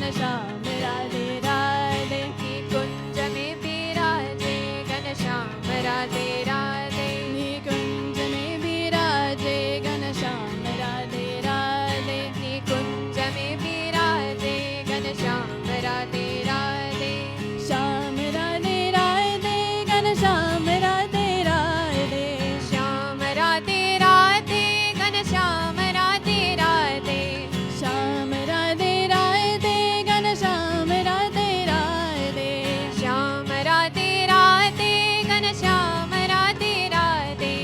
घनश्याम राधे राधे। निकुंज में विराजे घनश्याम राधे राधे। निकुंज में विराजे घनश्याम राधे राधे। निकुंज में विराजे घनश्याम राधे राधे। श्याम राधे राधे घनश्याम राधे राधे। श्याम राधे राधे घनश्याम राधे राधे। श्याम राधे राधे घनश्याम राधे राधे। श्याम राधे राधे घनश्याम राधे राधे।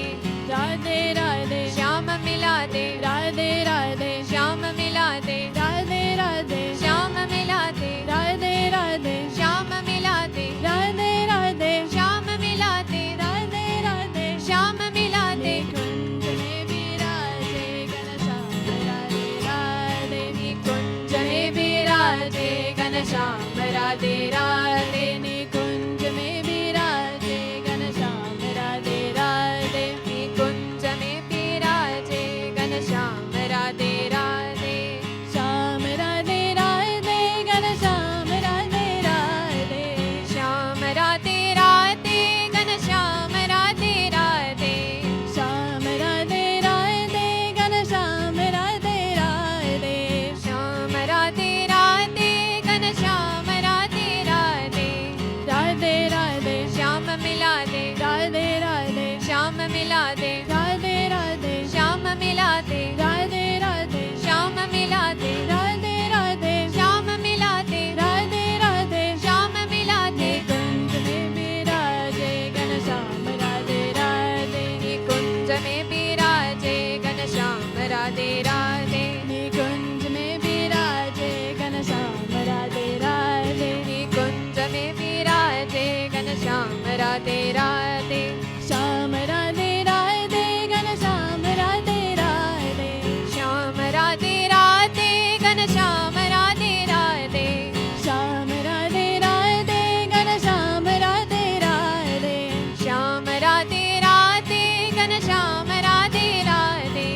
राधे राधे श्याम मिला दे राधे राधे। श्याम मिला दे राधे राधे श्याम मिला दे राधे राधे। श्याम मिला दे राधे राधे श्याम मिला दे राधे राधे। श्याम मिला दे। कुंज में विराजे घनश्याम राधे राधे। निकुंज में विराजे घनश्याम राधे राधे। निकुंज में विराजे घनश्याम राधे राधे। निकुंज में विराजे घनश्याम राधे राधे। श्याम राधे राधे घनश्याम राधे राधे। श्याम राधे राधे घनश्याम राधे राधे। श्याम राधे राधे घनश्याम राधे राधे। श्याम राधे राधे घनश्याम राधे राधे। राधे राधे श्याम मिला दे राधे राधे। श्याम मिला दे राधे राधे श्याम मिला दे राधे राधे। श्याम मिला दे राधे राधे श्याम मिला दे राधे राधे। श्याम मिला दे। कुंज में विराजे घनश्याम राधे राधे। निकुंज में विराजे घनश्याम राधे राधे। निकुंज में विराजे घनश्याम राधे राधे। निकुंज में विराजे घनश्याम राधे राधे। श्याम राधे राधे घनश्याम राधे राधे। श्याम राधे राधे घनश्याम राधे राधे। श्याम राधे राधे घनश्याम राधे राधे। श्याम राधे राधे घनश्याम राधे राधे।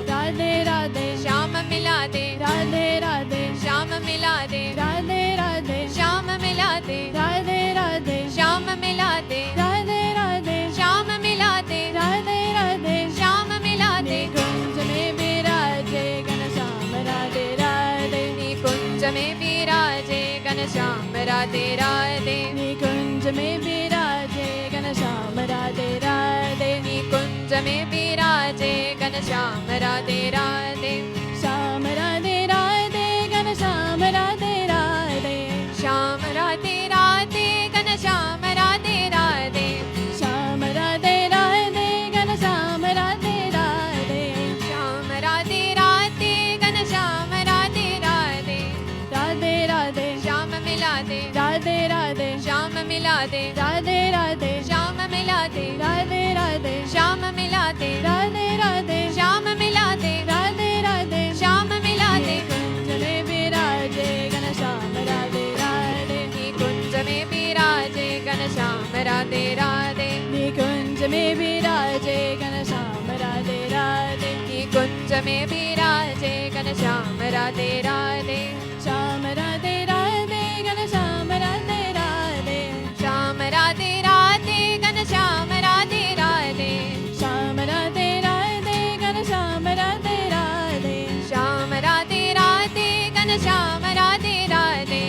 राधे राधे श्याम मिला दे राधे राधे। श्याम मिला दे राधे राधे श्याम मिला दे राधे राधे। श्याम मिला दे राधे राधे श्याम मिला दे राधे राधे। श्याम मिला दे। कुंज में विराजे घनश्याम राधे राधे। निकुंज में विराजे घनश्याम राधे राधे। निकुंज में विराजे घनश्याम राधे राधे। निकुंज में विराजे घनश्याम राधे राधे। श्याम राधे राधे घनश्याम राधे राधे। श्याम राधे राधे घनश्याम राधे राधे। श्याम राधे राधे घनश्याम राधे राधे। श्याम राधे राधे घनश्याम राधे राधे। राधे राधे श्याम मिला दे राधे राधे। श्याम मिला दे राधे राधे श्याम मिला दे राधे राधे। श्याम मिला दे राधे राधे श्याम मिला दे राधे राधे। श्याम मिला दे। कुंज में विराजे घनश्याम राधे राधे। निकुंज में विराजे घनश्याम राधे राधे। निकुंज में विराजे घनश्याम राधे राधे। निकुंज में विराजे घनश्याम राधे राधे। श्याम राधे राधे घनश्याम राधे राधे। श्याम राधे राधे घनश्याम राधे राधे। श्याम राधे राधे घनश्याम राधे राधे। श्याम राधे राधे घनश्याम राधे राधे।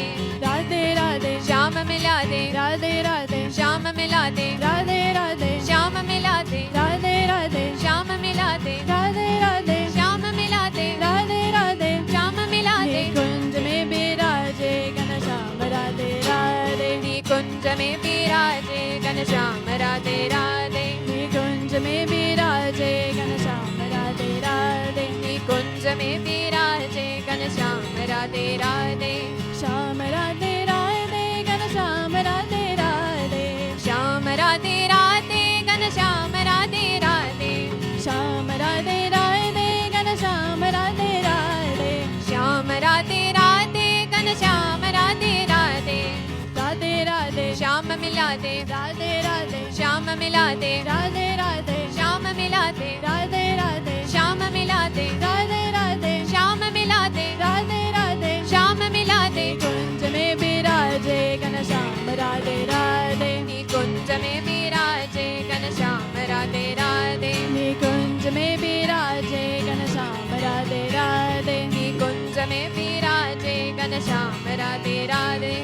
राधे राधे श्याम मिला दे राधे राधे। श्याम मिला दे राधे राधे श्याम मिला दे राधे राधे। श्याम मिला दे राधे राधे श्याम मिला दे राधे राधे। श्याम मिला दे। कुंज में विराजे घनश्याम राधे राधे। निकुंज में विराजे घनश्याम राधे राधे। निकुंज में विराजे घनश्याम राधे राधे। निकुंज में विराजे घनश्याम राधे राधे। श्याम राधे राधे घनश्याम राधे राधे। श्याम राधे राधे घनश्याम राधे राधे। श्याम राधे राधे घनश्याम राधे राधे। श्याम राधे राधे घनश्याम राधे राधे। राधे राधे श्याम मिला दे राधे राधे। श्याम मिला दे राधे राधे श्याम मिला दे राधे राधे। श्याम मिला दे राधे राधे श्याम मिला दे राधे राधे। श्याम मिला दे। घनश्याम राधे राधे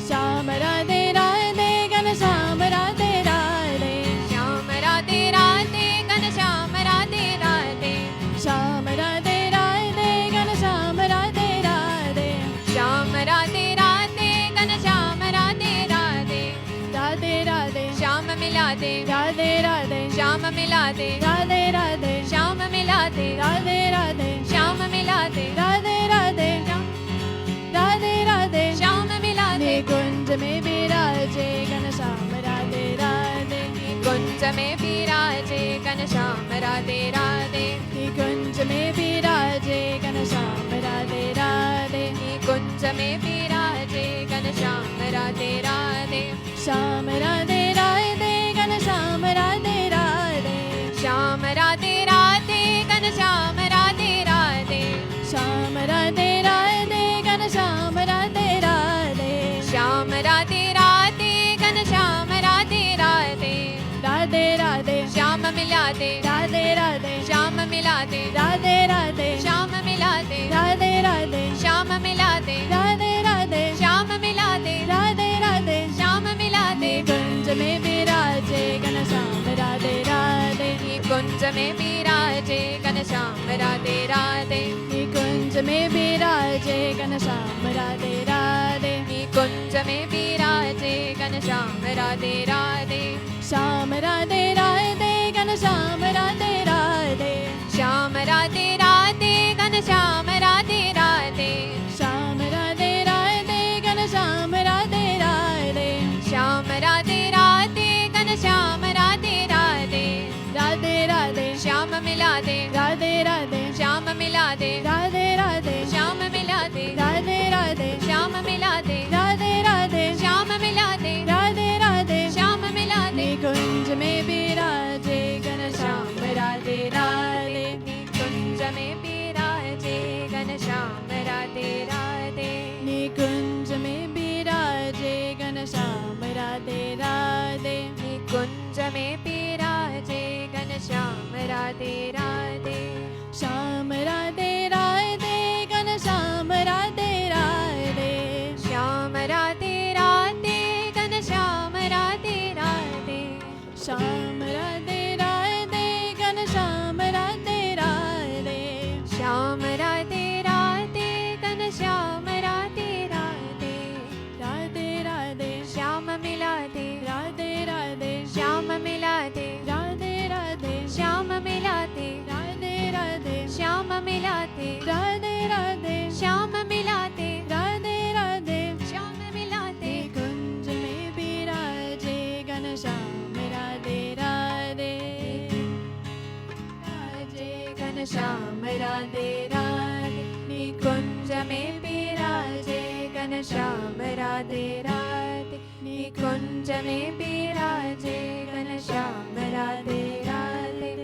श्याम राधे राधे घनश्याम राधे राधे श्याम राधे राधे घनश्याम राधे राधे श्याम राधे राधे घनश्याम राधे राधे श्याम राधे राधे घनश्याम राधे राधे राधे राधे श्याम मिला दे राधे राधे श्याम मिला दे राधे राधे श्याम मिला दे राधे राधे श्याम मिला दे राधे राधे राधे राधे श्याम मिला दे कुंज में विराजे घनश्याम राधे राधे कुंज में विराजे घनश्याम राधे राधे कुंज में विराजे घनश्याम राधे राधे कुंज में विराजे घनश्याम राधे राधे श्याम राधे राधे घनश्याम राधे राधे श्याम राधे राधे घनश्याम राधे राधे श्याम राधे राधे घनश्याम राधे राधे श्याम राधे राधे घनश्याम राधे राधे राधे राधे श्याम मिला दे राधे राधे श्याम मिला दे राधे राधे श्याम मिला दे राधे राधे श्याम मिला दे राधे राधे श्याम मिला दे राधे राधे श्याम मिला दे कुंज में विराजे घनश्याम राधे राधे कुंज में विराजे घनश्याम राधे राधे कुंज में विराजे घनश्याम राधे राधे कुंज में विराजे घनश्याम राधे राधे श्याम राधे राधे घनश्याम राधे राधे श्याम राधे राधे घनश्याम राधे राधे श्याम राधे राधे घनश्याम राधे राधे श्याम राधे राधे घनश्याम राधे राधे राधे राधे श्याम मिला दे राधे राधे श्याम मिला दे राधे राधे श्याम मिला दे राधे राधे श्याम मिला दे राधे राधे श्याम मिला दे राधे राधे श्याम मिला दे कुंज में विराजे घनश्याम राधे राधे कुंज में विराजे घनश्याम राधे राधे कुंज में विराजे घनश्याम राधे राधे कुंज में विराजे घनश्याम राधे राधे श्याम राधे राधे घनश्याम राधे राधे श्याम राधे राधे घनश्याम राधे राधे श्याम राधे राधे घनश्याम राधे राधे श्याम राधे राधे घनश्याम राधे राधे राधे राधे श्याम मिला दे राधे राधे श्याम मिला दे राधे राधे श्याम मिला दे राधे राधे श्याम मिला दे राधे राधे श्याम मिला दे राधे राधे श्याम मिला दे कुंज में विराजे घनश्याम राधे राधे राजे घनश्याम राधे राधे कुंज में विराजे घनश्याम राधे राधे कुंज में विराजे घनश्याम राधे राधे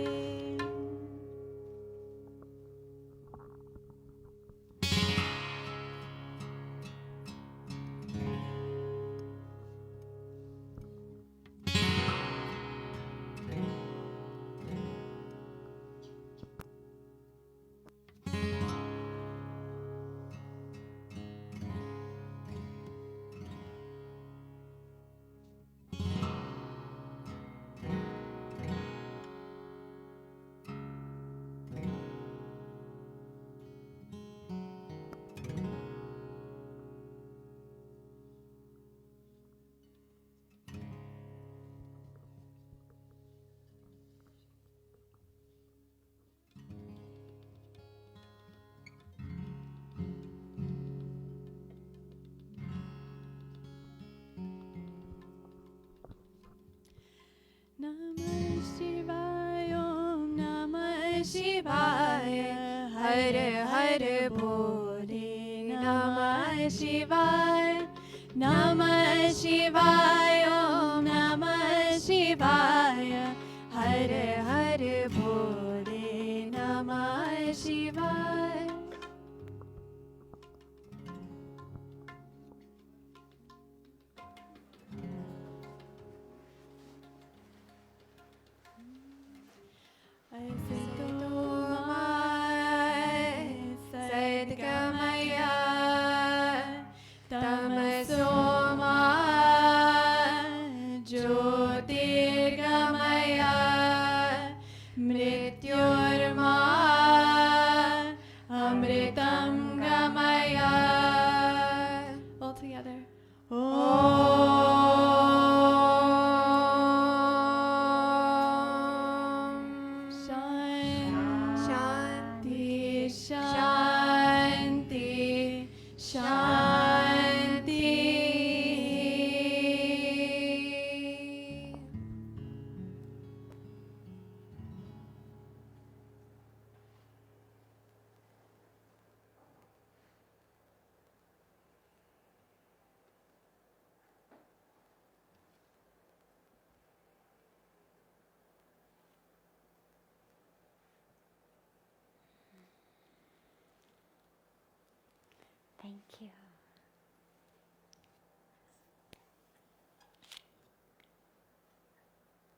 नमः शिवाय ओम नमः शिवाय हर हर भोले नमः शिवाय नमः शिवाय ओम नमः शिवाय हर हर भोले नमः शिवाय सद्गमया Thank you.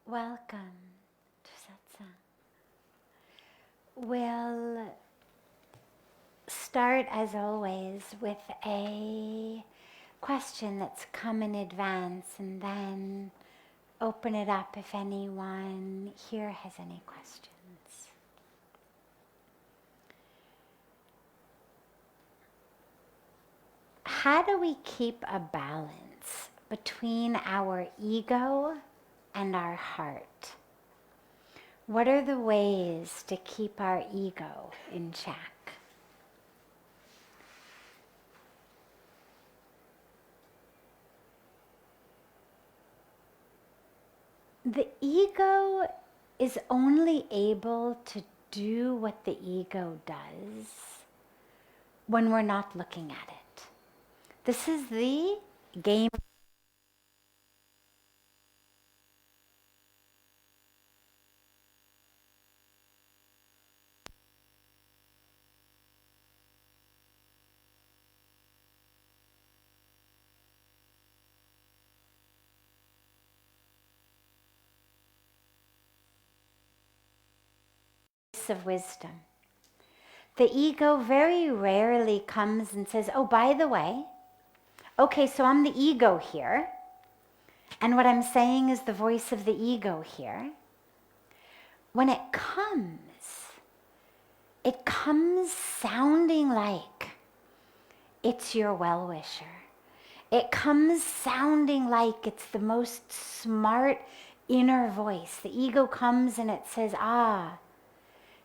Welcome to satsang. We'll start, as always, with a question that's come in advance and then open it up if anyone here has any questions. How do we keep a balance between our ego and our heart? What are the ways to keep our ego in check? The ego is only able to do what the ego does when we're not looking at it. This is the game. Of wisdom. The ego very rarely comes and says, oh, by the way, okay, so I'm the ego here, and what I'm saying is the voice of the ego here. When it comes sounding like it's your well-wisher. It comes sounding like it's the most smart inner voice. The ego comes and it says,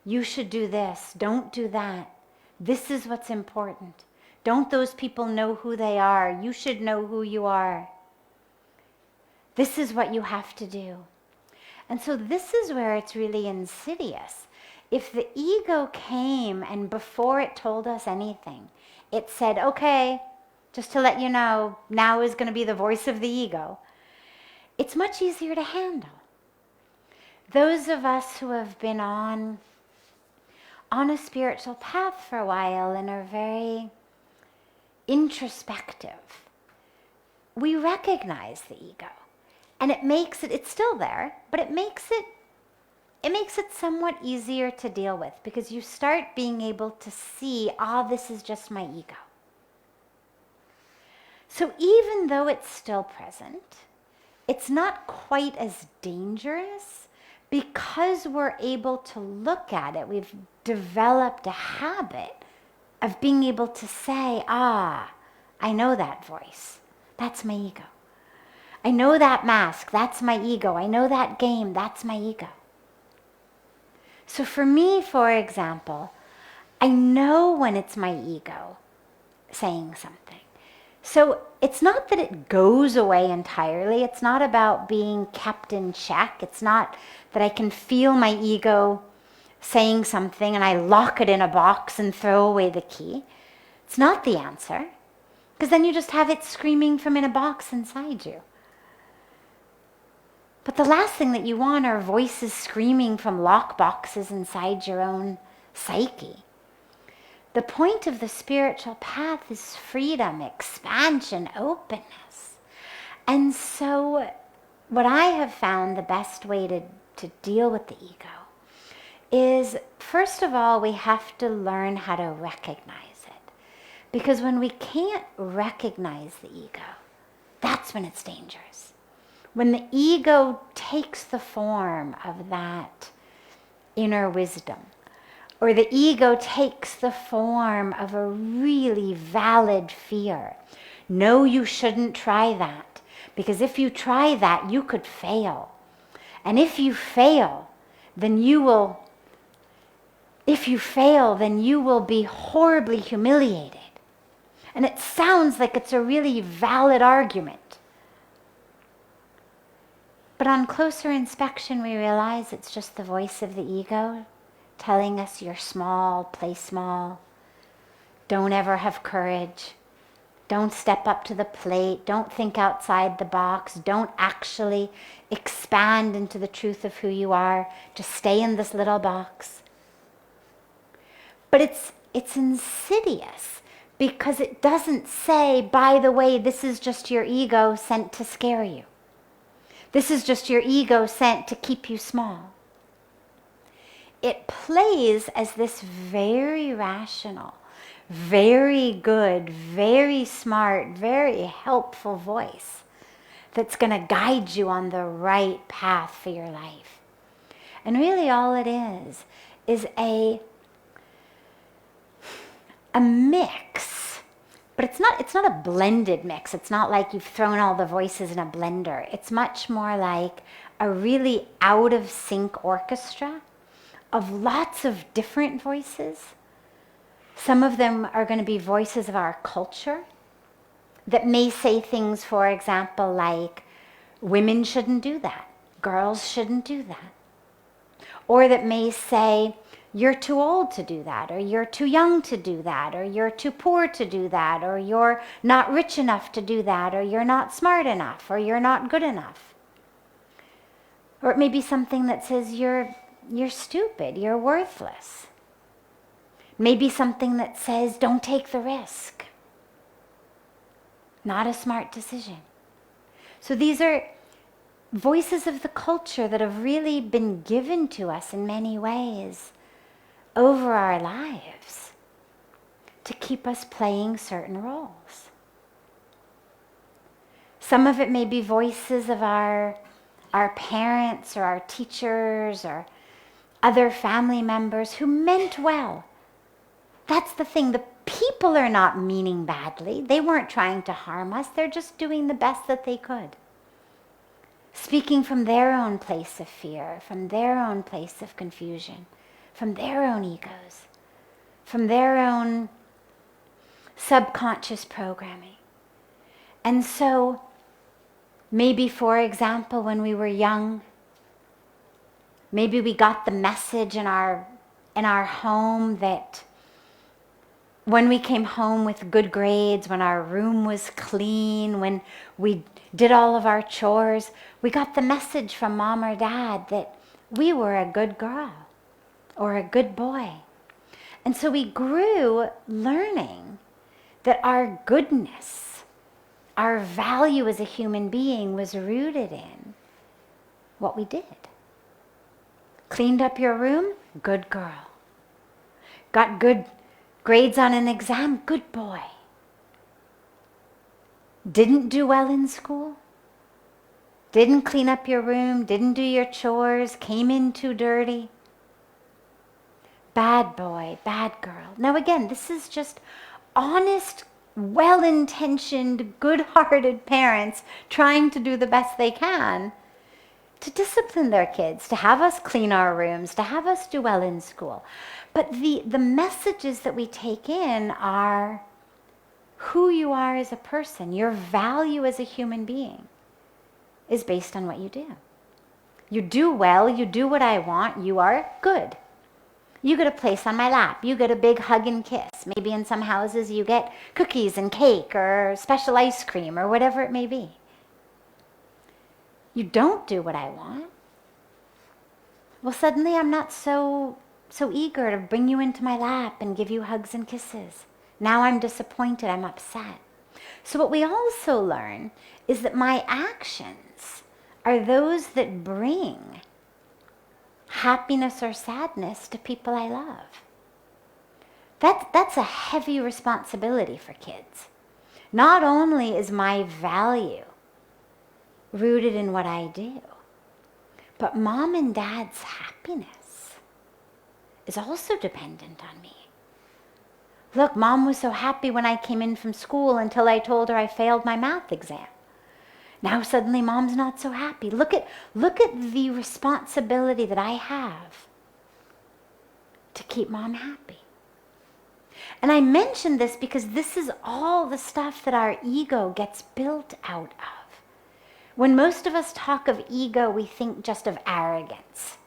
you should do this, don't do that. This is what's important. Don't those people know who they are? You should know who you are. This is what you have to do. And so this is where it's really insidious. If the ego came and before it told us anything, it said, okay, just to let you know, now is going to be the voice of the ego, it's much easier to handle. Those of us who have been on a spiritual path for a while and are very introspective, we recognize the ego. And it makes it, it's still there, but it makes it somewhat easier to deal with because you start being able to see, this is just my ego. So even though it's still present, it's not quite as dangerous because we're able to look at it. We've developed a habit of being able to say, I know that voice. That's my ego. I know that mask. That's my ego. I know that game. That's my ego. So for me, for example, I know when it's my ego saying something. So it's not that it goes away entirely. It's not about being kept in check. It's not that I can feel my ego saying something and I lock it in a box and throw away the key. It's not the answer, because then you just have it screaming from in a box inside you. But the last thing that you want are voices screaming from lock boxes inside your own psyche. The point of the spiritual path is freedom, expansion, openness. And so what I have found the best way to deal with the ego is, first of all, we have to learn how to recognize it. Because when we can't recognize the ego, that's when it's dangerous. When the ego takes the form of that inner wisdom, or the ego takes the form of a really valid fear. No, you shouldn't try that, because if you try that, you could fail. And if you fail, then you will be horribly humiliated. And it sounds like it's a really valid argument. But on closer inspection, we realize it's just the voice of the ego telling us you're small, play small, don't ever have courage, don't step up to the plate, don't think outside the box, don't actually expand into the truth of who you are, just stay in this little box. But it's insidious because it doesn't say, by the way, this is just your ego sent to scare you. This is just your ego sent to keep you small. It plays as this very rational, very good, very smart, very helpful voice that's going to guide you on the right path for your life. And really all it is a mix. But it's not a blended mix. It's not like you've thrown all the voices in a blender. It's much more like a really out of sync orchestra of lots of different voices. Some of them are going to be voices of our culture that may say things, for example, like, women shouldn't do that, girls shouldn't do that. Or that may say, you're too old to do that, or you're too young to do that, or you're too poor to do that, or you're not rich enough to do that, or you're not smart enough, or you're not good enough. Or it may be something that says you're stupid, you're worthless. Maybe something that says don't take the risk. Not a smart decision. So these are voices of the culture that have really been given to us in many ways over our lives to keep us playing certain roles. Some of it may be voices of our parents or our teachers or other family members who meant well. That's the thing. The people are not meaning badly. They weren't trying to harm us. They're just doing the best that they could. Speaking from their own place of fear, from their own place of confusion, from their own egos, from their own subconscious programming. And so, maybe, for example, when we were young, maybe we got the message in our home that when we came home with good grades, when our room was clean, when we did all of our chores, we got the message from mom or dad that we were a good girl or a good boy. And so we grew learning that our goodness, our value as a human being was rooted in what we did. Cleaned up your room? Good girl. Got good grades on an exam? Good boy. Didn't do well in school? Didn't clean up your room? Didn't do your chores? Came in too dirty? Bad boy, bad girl. Now again, this is just honest, well-intentioned, good-hearted parents trying to do the best they can to discipline their kids, to have us clean our rooms, to have us do well in school. But the messages that we take in are who you are as a person. Your value as a human being is based on what you do. You do well, you do what I want, you are good. You get a place on my lap, you get a big hug and kiss. Maybe in some houses you get cookies and cake or special ice cream or whatever it may be. You don't do what I want. Well, suddenly I'm not so eager to bring you into my lap and give you hugs and kisses. Now I'm disappointed, I'm upset. So what we also learn is that my actions are those that bring happiness or sadness to people I love. That's a heavy responsibility for kids. Not only is my value rooted in what I do, but mom and dad's happiness is also dependent on me. Look, mom was so happy when I came in from school until I told her I failed my math exam. Now suddenly mom's not so happy. Look at the responsibility that I have to keep mom happy. And I mention this because this is all the stuff that our ego gets built out of. When most of us talk of ego, we think just of arrogance.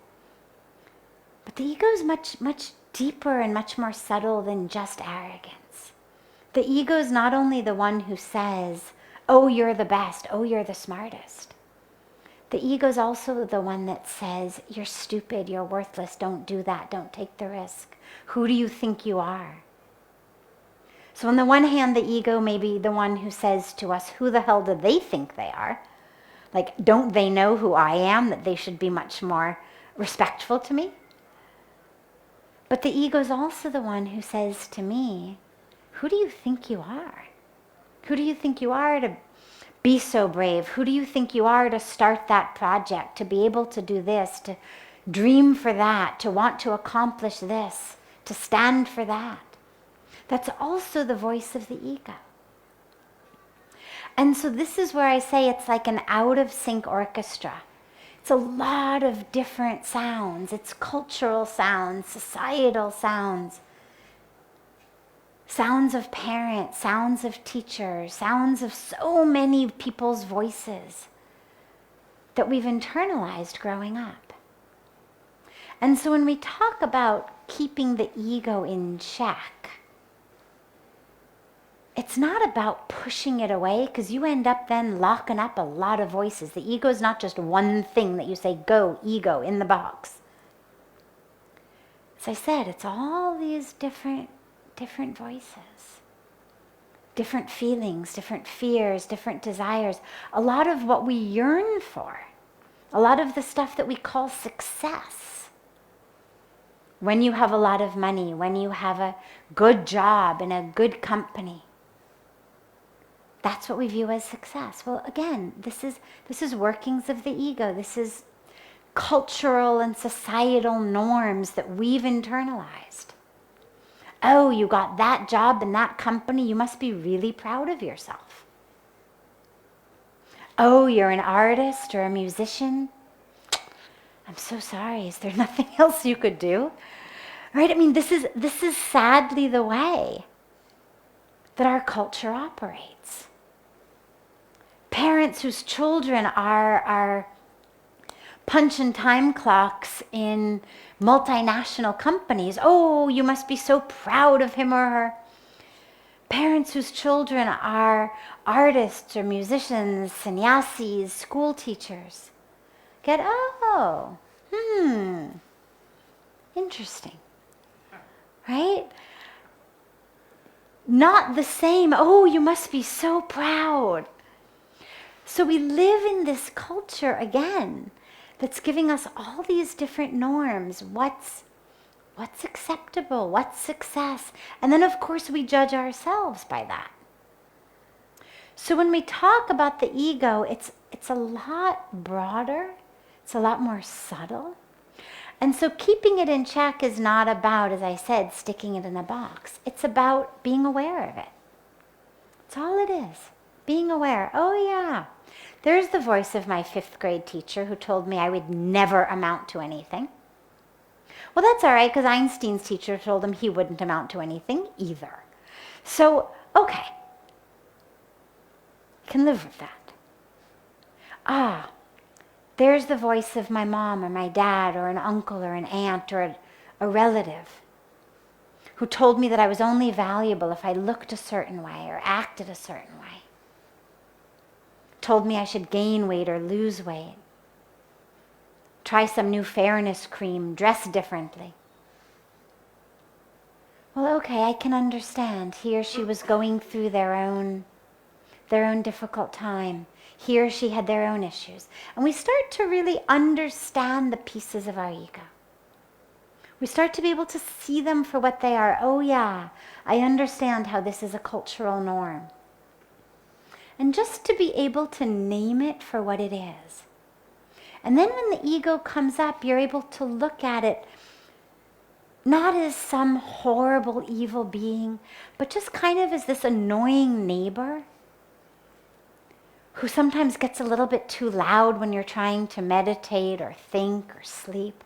But the ego is much, much deeper and much more subtle than just arrogance. The ego is not only the one who says, oh, you're the best, oh, you're the smartest. The ego is also the one that says, you're stupid, you're worthless, don't do that, don't take the risk. Who do you think you are? So on the one hand, the ego may be the one who says to us, who the hell do they think they are? Like, don't they know who I am, that they should be much more respectful to me? But the ego is also the one who says to me, who do you think you are? Who do you think you are to be so brave? Who do you think you are to start that project, to be able to do this, to dream for that, to want to accomplish this, to stand for that? That's also the voice of the ego. And so this is where I say it's like an out of sync orchestra. It's a lot of different sounds. It's cultural sounds, societal sounds, sounds of parents, sounds of teachers, sounds of so many people's voices that we've internalized growing up. And so when we talk about keeping the ego in check, it's not about pushing it away, because you end up then locking up a lot of voices. The ego is not just one thing that you say, go, ego, in the box. As I said, it's all these different voices, different feelings, different fears, different desires. A lot of what we yearn for, a lot of the stuff that we call success. When you have a lot of money, when you have a good job in a good company, that's what we view as success. Well, again, this is workings of the ego. This is cultural and societal norms that we've internalized. Oh, you got that job in that company, you must be really proud of yourself. Oh, you're an artist or a musician. I'm so sorry, is there nothing else you could do? Right? I mean, this is sadly the way that our culture operates. Parents whose children are punching time clocks in multinational companies. Oh, you must be so proud of him or her. Parents whose children are artists or musicians, sannyasis, school teachers. Get, oh, interesting. Right? Not the same, oh, you must be so proud. So we live in this culture, again, that's giving us all these different norms. What's acceptable? What's success? And then, of course, we judge ourselves by that. So when we talk about the ego, it's a lot broader. It's a lot more subtle. And so keeping it in check is not about, as I said, sticking it in a box. It's about being aware of it. That's all it is. Being aware. Oh, yeah. There's the voice of my 5th grade teacher who told me I would never amount to anything. Well, that's all right, because Einstein's teacher told him he wouldn't amount to anything either. So, okay. Can live with that. Ah, there's the voice of my mom or my dad or an uncle or an aunt or a relative who told me that I was only valuable if I looked a certain way or acted a certain way. Told me I should gain weight or lose weight. Try some new fairness cream, dress differently. Well, okay, I can understand. He or she was going through their own difficult time. He or she had their own issues. And we start to really understand the pieces of our ego. We start to be able to see them for what they are. Oh yeah, I understand how this is a cultural norm. And just to be able to name it for what it is. And then when the ego comes up, you're able to look at it not as some horrible evil being, but just kind of as this annoying neighbor who sometimes gets a little bit too loud when you're trying to meditate or think or sleep.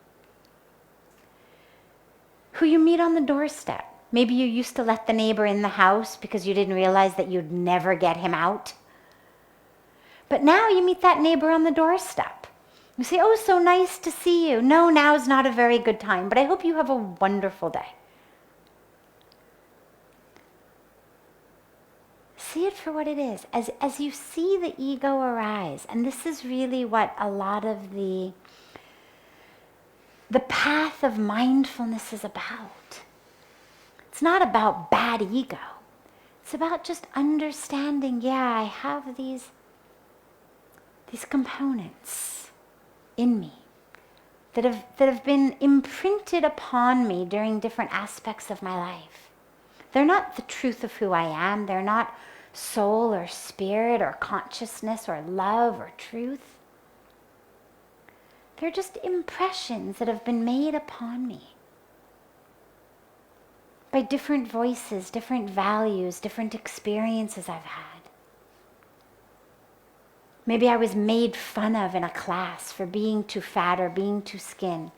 Who you meet on the doorstep. Maybe you used to let the neighbor in the house because you didn't realize that you'd never get him out. But now you meet that neighbor on the doorstep. You say, oh, so nice to see you. No, now's not a very good time, but I hope you have a wonderful day. See it for what it is. As you see the ego arise, and this is really what a lot of the path of mindfulness is about. It's not about bad ego. It's about just understanding, yeah, I have these components in me that have been imprinted upon me during different aspects of my life. They're not the truth of who I am. They're not soul or spirit or consciousness or love or truth. They're just impressions that have been made upon me by different voices, different values, different experiences I've had. Maybe I was made fun of in a class for being too fat or being too skinny,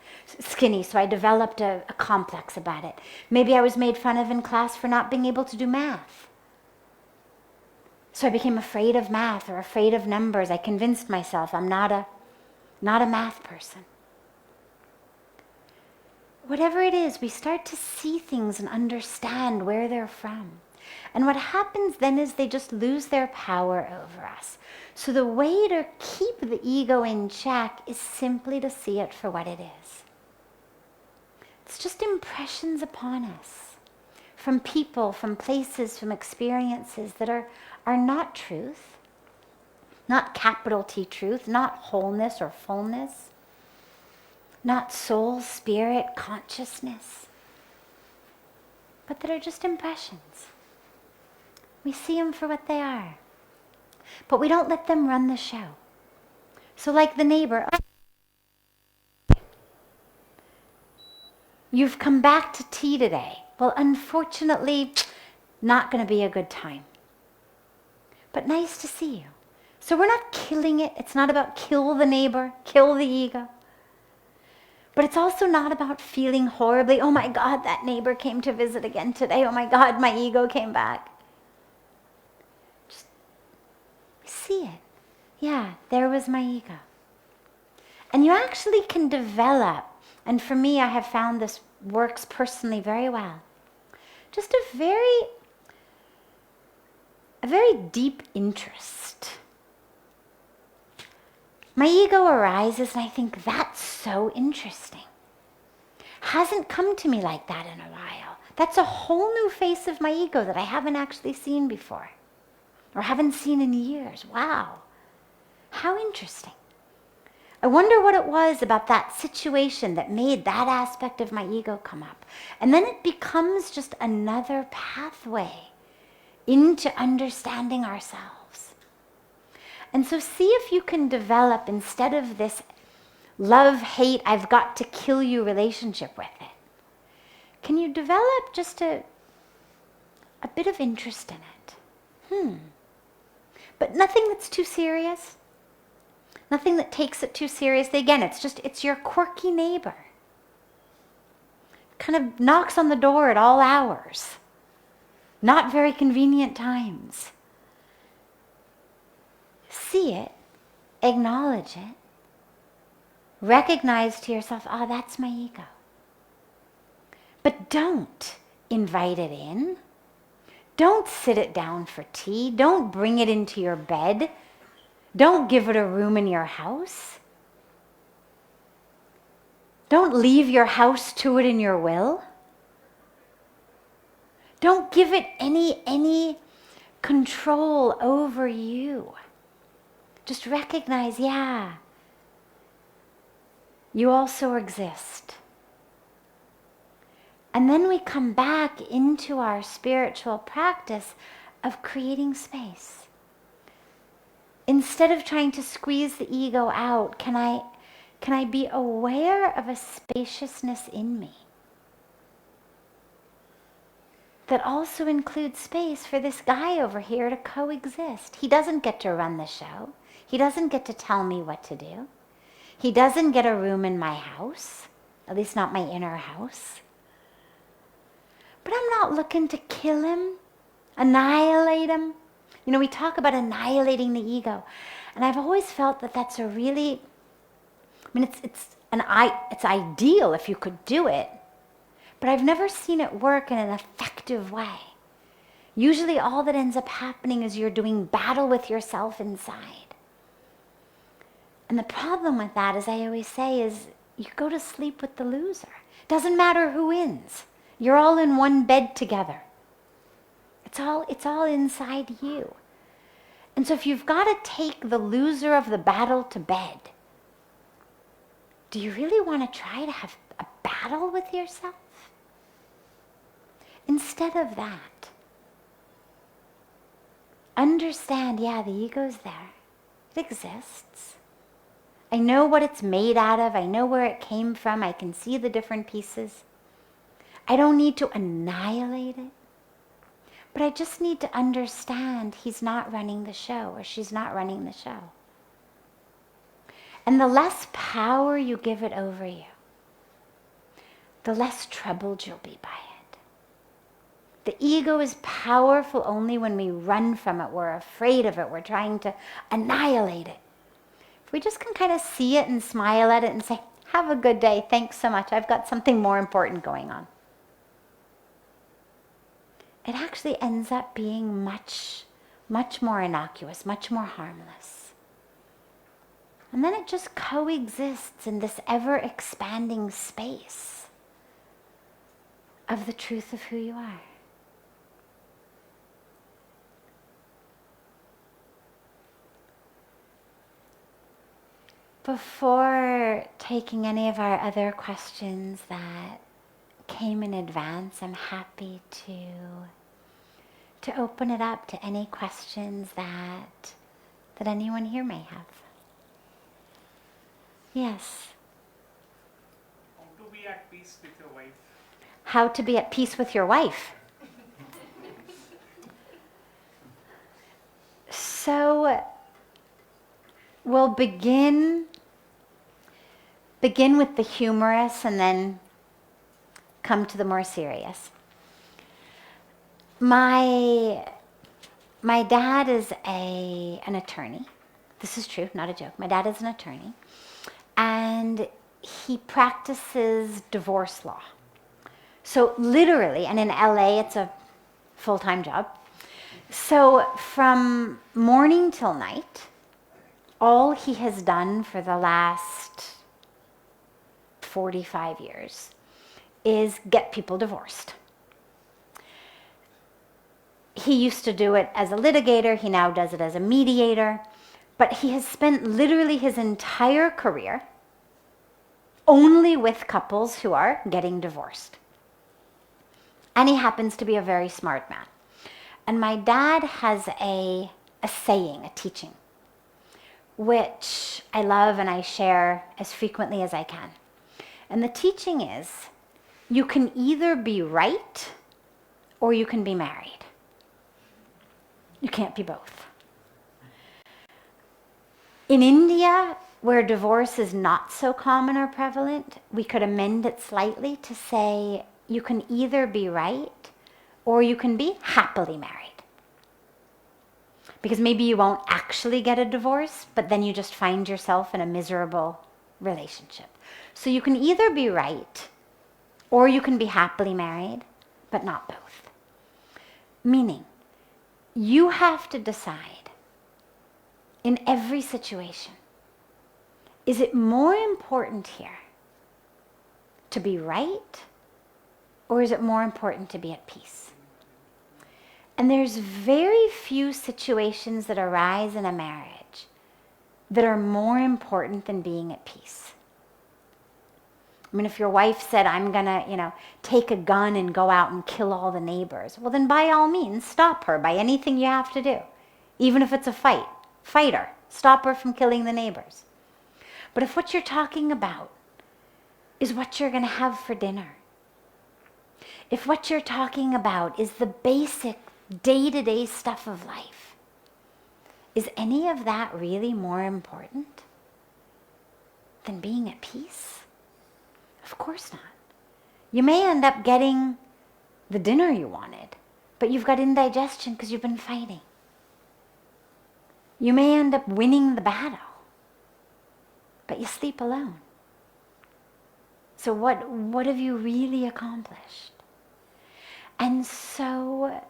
so I developed a complex about it. Maybe I was made fun of in class for not being able to do math. So I became afraid of math or afraid of numbers. I convinced myself I'm not a math person. Whatever it is, we start to see things and understand where they're from. And what happens then is they just lose their power over us. So the way to keep the ego in check is simply to see it for what it is. It's just impressions upon us from people, from places, from experiences that are not truth, not capital T truth, not wholeness or fullness, not soul, spirit, consciousness, but that are just impressions. We see them for what they are, but we don't let them run the show. So like the neighbor, you've come back to tea today. Well, unfortunately, not going to be a good time, but nice to see you. So we're not killing it. It's not about kill the neighbor, kill the ego. But it's also not about feeling horribly, oh my God, that neighbor came to visit again today. Oh my God, my ego came back. Just see it. Yeah, there was my ego. And you actually can develop, and for me, I have found this works personally very well, just a very deep interest. My ego arises and I think, that's so interesting. Hasn't come to me like that in a while. That's a whole new face of my ego that I haven't actually seen before, or haven't seen in years. Wow, how interesting. I wonder what it was about that situation that made that aspect of my ego come up. And then it becomes just another pathway into understanding ourselves. And so see if you can develop, instead of this love-hate, I've got to kill you relationship with it, can you develop just a bit of interest in it? But nothing that's too serious. Nothing that takes it too seriously. Again, it's your quirky neighbor. Kind of knocks on the door at all hours. Not very convenient times. See it, acknowledge it, recognize to yourself, that's my ego. But don't invite it in. Don't sit it down for tea. Don't bring it into your bed. Don't give it a room in your house. Don't leave your house to it in your will. Don't give it any control over you. Just recognize, yeah, you also exist. And then we come back into our spiritual practice of creating space. Instead of trying to squeeze the ego out, can I be aware of a spaciousness in me that also includes space for this guy over here to coexist? He doesn't get to run the show. He doesn't get to tell me what to do. He doesn't get a room in my house, at least not my inner house. But I'm not looking to kill him, annihilate him. You know, we talk about annihilating the ego, and I've always felt that that's a really, it's ideal if you could do it, but I've never seen it work in an effective way. Usually all that ends up happening is you're doing battle with yourself inside. And the problem with that, as I always say, is you go to sleep with the loser. Doesn't matter who wins. You're all in one bed together. It's all inside you. And so if you've got to take the loser of the battle to bed, do you really want to try to have a battle with yourself? Instead of that, understand, yeah, the ego's there. It exists. I know what it's made out of. I know where it came from. I can see the different pieces. I don't need to annihilate it. But I just need to understand he's not running the show, or she's not running the show. And the less power you give it over you, the less troubled you'll be by it. The ego is powerful only when we run from it, we're afraid of it, we're trying to annihilate it. If we just can kind of see it and smile at it and say, have a good day, thanks so much, I've got something more important going on. It actually ends up being much, much more innocuous, much more harmless. And then it just coexists in this ever-expanding space of the truth of who you are. Before taking any of our other questions that came in advance, I'm happy to open it up to any questions that anyone here may have. Yes. How to be at peace with your wife? How to be at peace with your wife. So we'll begin with the humorous and then come to the more serious. My dad is an attorney. This is true, not a joke. My dad is an attorney. And he practices divorce law. So literally, and in LA, it's a full-time job. So from morning till night, all he has done for the last 45 years is get people divorced. He used to do it as a litigator, he now does it as a mediator, but he has spent literally his entire career only with couples who are getting divorced. And he happens to be a very smart man. And my dad has a saying, a teaching, which I love and I share as frequently as I can. And the teaching is, you can either be right or you can be married. You can't be both. In India, where divorce is not so common or prevalent, we could amend it slightly to say you can either be right or you can be happily married. Because maybe you won't actually get a divorce, but then you just find yourself in a miserable relationship. So you can either be right or you can be happily married, but not both. Meaning, you have to decide in every situation, is it more important here to be right or is it more important to be at peace? And there's very few situations that arise in a marriage that are more important than being at peace. I mean, if your wife said, I'm gonna, take a gun and go out and kill all the neighbors, well then by all means, stop her by anything you have to do. Even if it's a fight, fight her. Stop her from killing the neighbors. But if what you're talking about is what you're gonna have for dinner, if what you're talking about is the basic day-to-day stuff of life, is any of that really more important than being at peace? Of course not. You may end up getting the dinner you wanted, but you've got indigestion because you've been fighting. You may end up winning the battle, but you sleep alone. So what have you really accomplished? And so,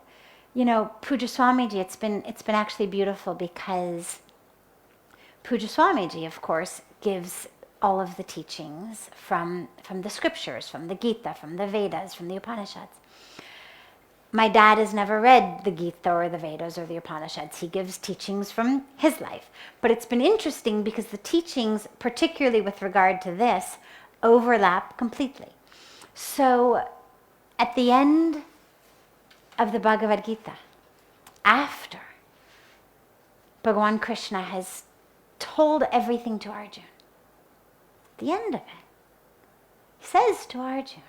Puja Swamiji, it's been actually beautiful because Puja Swamiji, of course, gives all of the teachings from the scriptures, from the Gita, from the Vedas, from the Upanishads. My dad has never read the Gita or the Vedas or the Upanishads. He gives teachings from his life. But it's been interesting because the teachings, particularly with regard to this, overlap completely. So at the end of the Bhagavad Gita, after Bhagavan Krishna has told everything to Arjuna, at the end of it, he says to Arjuna,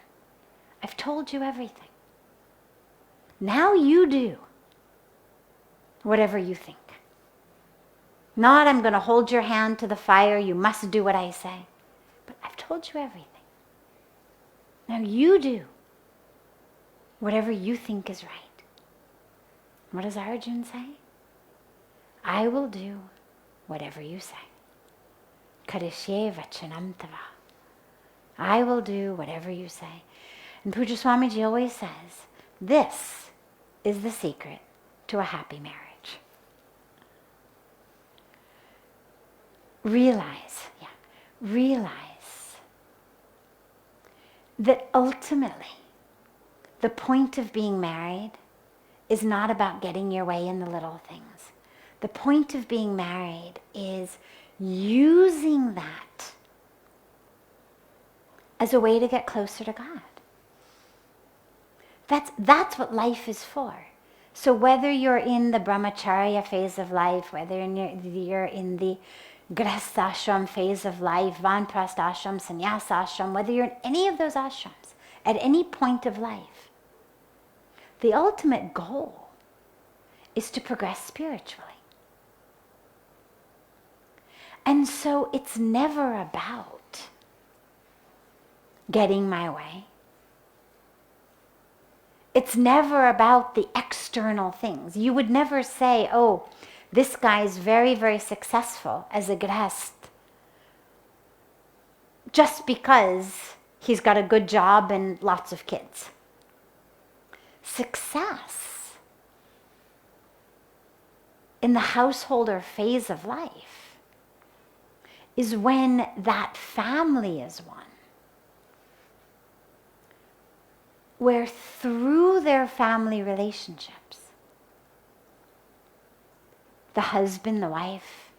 I've told you everything. Now you do whatever you think. Not I'm going to hold your hand to the fire, you must do what I say. But I've told you everything. Now you do whatever you think is right. What does Arjuna say? I will do whatever you say. Karishye vachanam tava. I will do whatever you say. And Pujya Swamiji always says, this is the secret to a happy marriage. Realize that ultimately the point of being married is not about getting your way in the little things. The point of being married is using that as a way to get closer to God. That's what life is for. So whether you're in the brahmacharya phase of life, whether you're in the grihasthashram phase of life, vanprasthashram, sannyasashram, whether you're in any of those ashrams, at any point of life, the ultimate goal is to progress spiritually. And so it's never about getting my way. It's never about the external things. You would never say, oh, this guy's very, very successful as a grihast just because he's got a good job and lots of kids. Success in the householder phase of life is when that family is one, where through their family relationships, the husband, the wife,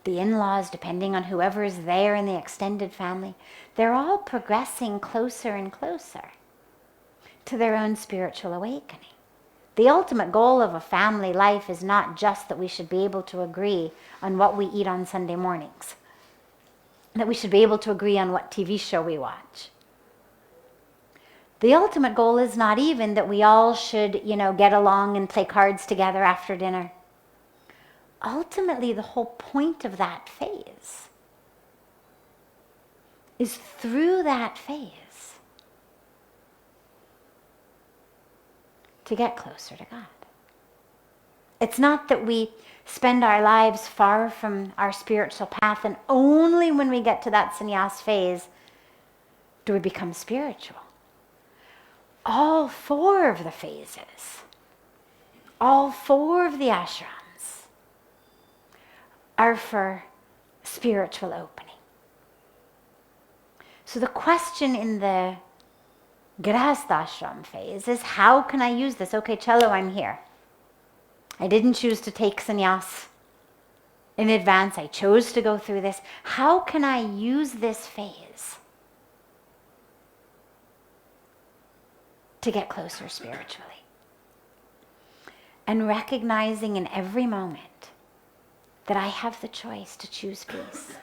the in-laws, depending on whoever is there in the extended family, they're all progressing closer and closer to their own spiritual awakening. The ultimate goal of a family life is not just that we should be able to agree on what we eat on Sunday mornings, that we should be able to agree on what TV show we watch. The ultimate goal is not even that we all should, get along and play cards together after dinner. Ultimately, the whole point of that phase is through that phase to get closer to God. It's not that we spend our lives far from our spiritual path and only when we get to that sannyas phase do we become spiritual. All four of the phases, all four of the ashrams are for spiritual opening. So the question in the grihasthashram phase is, how can I use this? Okay, Cello, I'm here. I didn't choose to take sannyas in advance. I chose to go through this. How can I use this phase to get closer spiritually? And recognizing in every moment that I have the choice to choose peace.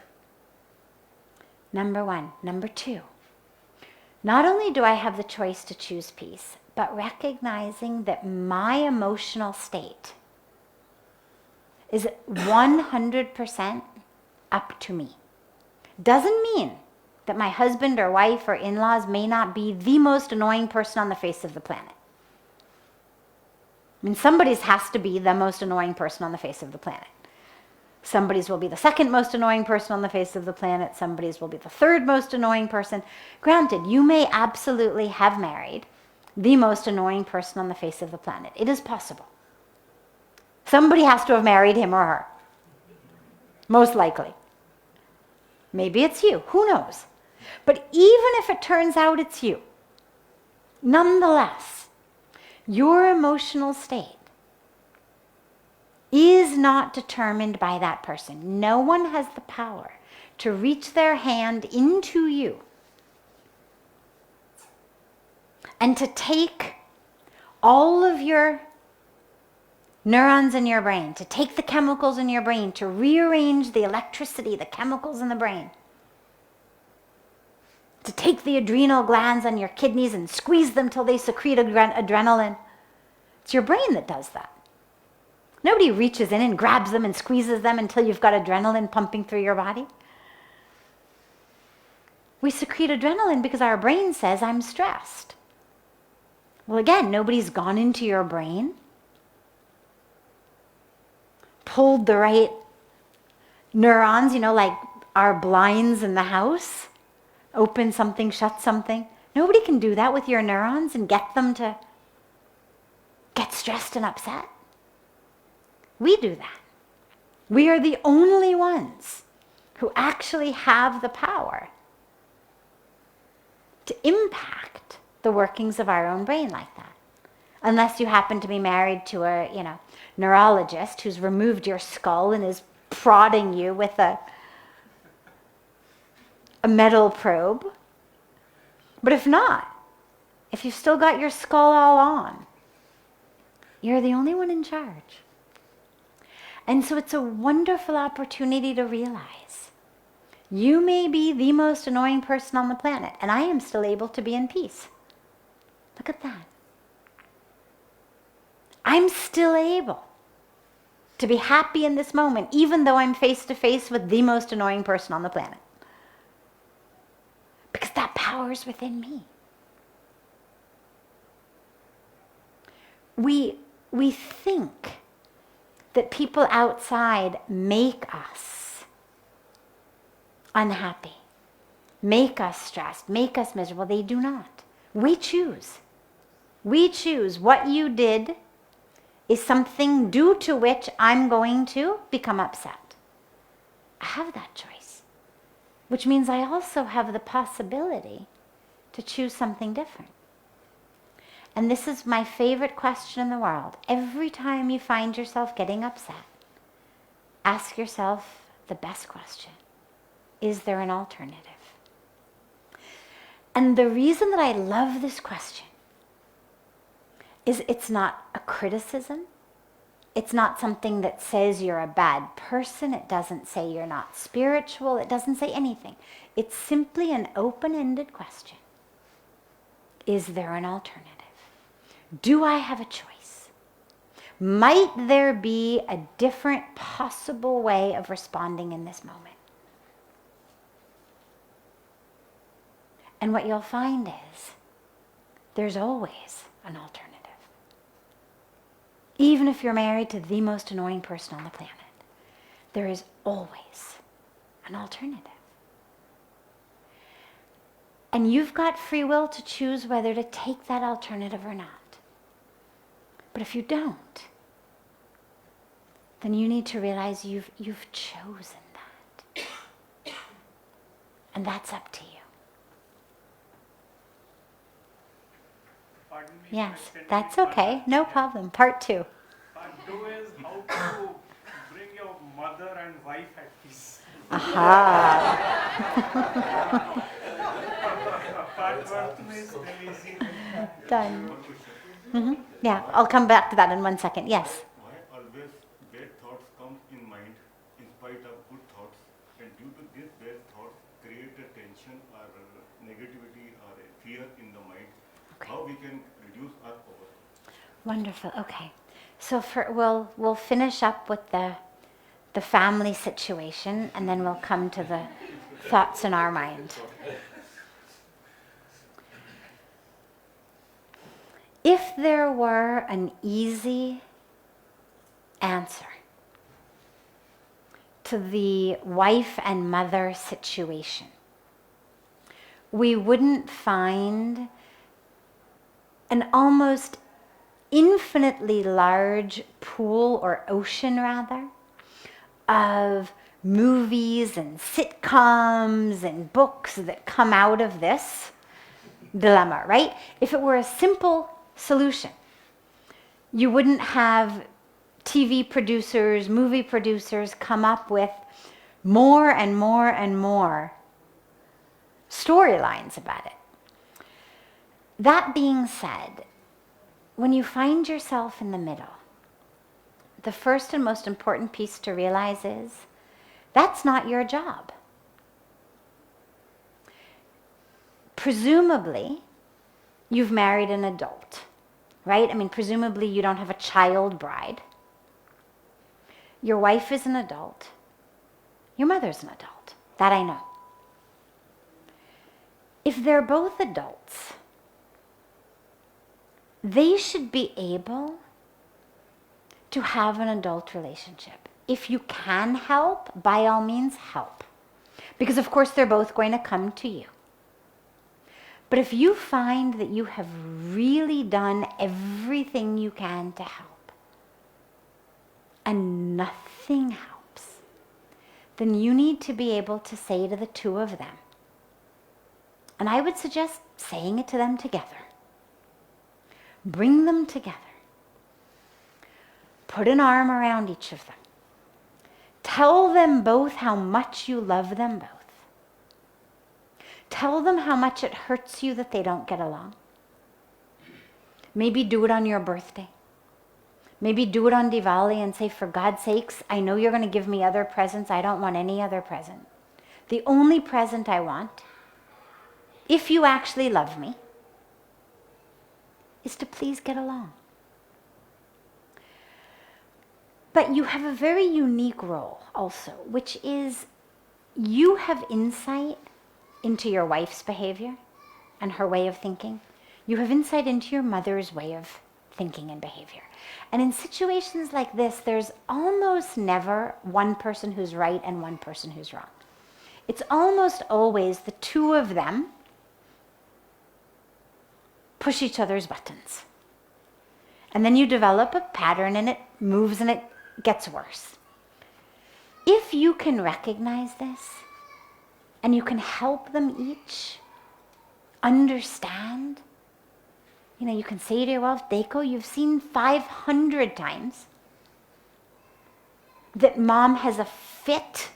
Number one. Number two, not only do I have the choice to choose peace, but recognizing that my emotional state is 100% up to me. Doesn't mean that my husband or wife or in-laws may not be the most annoying person on the face of the planet. I mean, somebody's has to be the most annoying person on the face of the planet. Somebody's will be the second most annoying person on the face of the planet. Somebody's will be the third most annoying person. Granted, you may absolutely have married the most annoying person on the face of the planet. It is possible. Somebody has to have married him or her. Most likely. Maybe it's you. Who knows? But even if it turns out it's you, nonetheless, Your emotional state is not determined by that person. No one has the power to reach their hand into you and to take all of your neurons in your brain, to take the chemicals in your brain, to rearrange the electricity, the chemicals in the brain, to take the adrenal glands on your kidneys and squeeze them till they secrete adrenaline. It's your brain that does that. Nobody reaches in and grabs them and squeezes them until you've got adrenaline pumping through your body. We secrete adrenaline because our brain says, I'm stressed. Well, again, nobody's gone into your brain, pulled the right neurons, like our blinds in the house, open something, shut something. Nobody can do that with your neurons and get them to get stressed and upset. We do that. We are the only ones who actually have the power to impact the workings of our own brain like that. Unless you happen to be married to a, neurologist who's removed your skull and is prodding you with a metal probe. But if not, if you've still got your skull all on, you're the only one in charge. And so it's a wonderful opportunity to realize you may be the most annoying person on the planet, and I am still able to be in peace. Look at that. I'm still able to be happy in this moment, even though I'm face to face with the most annoying person on the planet. Because that power is within me. We think that people outside make us unhappy, make us stressed, make us miserable. They do not. We choose. We choose. What you did is something due to which I'm going to become upset. I have that choice, which means I also have the possibility to choose something different. And this is my favorite question in the world. Every time you find yourself getting upset, ask yourself the best question. Is there an alternative? And the reason that I love this question is it's not a criticism. It's not something that says you're a bad person. It doesn't say you're not spiritual. It doesn't say anything. It's simply an open-ended question. Is there an alternative? Do I have a choice? Might there be a different possible way of responding in this moment? And what you'll find is there's always an alternative. Even if you're married to the most annoying person on the planet, there is always an alternative. And you've got free will to choose whether to take that alternative or not. But if you don't, then you need to realize you've chosen that. And that's up to you. Pardon me, Yes, extending that's part okay. one. No Yeah. problem. Part 2. Part 2 is how to bring your mother and wife at peace. Aha. Part 1 is very easy. Done. Yeah, I'll come back to that in 1 second. Yes. Why always bad thoughts come in mind in spite of good thoughts, and due to these bad thoughts create a tension or negativity or a fear in the mind? Okay. How we can reduce our power? Wonderful. Okay. So we'll finish up with the family situation, and then we'll come to the thoughts in our mind. If there were an easy answer to the wife and mother situation, we wouldn't find an almost infinitely large pool, or ocean rather, of movies and sitcoms and books that come out of this dilemma, right? If it were a simple solution, You wouldn't have TV producers, movie producers come up with more and more and more storylines about it. That being said, when you find yourself in the middle, the first and most important piece to realize is that's not your job. Presumably, you've married an adult, right? I mean, presumably you don't have a child bride. Your wife is an adult. Your mother's an adult. That I know. If they're both adults, they should be able to have an adult relationship. If you can help, by all means help. Because of course they're both going to come to you. But if you find that you have really done everything you can to help, and nothing helps, then you need to be able to say to the two of them, and I would suggest saying it to them together. Bring them together. Put an arm around each of them. Tell them both how much you love them both. Tell them how much it hurts you that they don't get along. Maybe do it on your birthday. Maybe do it on Diwali and say, for God's sakes, I know you're going to give me other presents. I don't want any other present. The only present I want, if you actually love me, is to please get along. But you have a very unique role also, which is you have insight into your wife's behavior and her way of thinking. You have insight into your mother's way of thinking and behavior. And in situations like this, there's almost never one person who's right and one person who's wrong. It's almost always the two of them push each other's buttons. And then you develop a pattern and it moves and it gets worse. If you can recognize this and you can help them each understand, you can say to your wife, Deko, you've seen 500 times that mom has a fit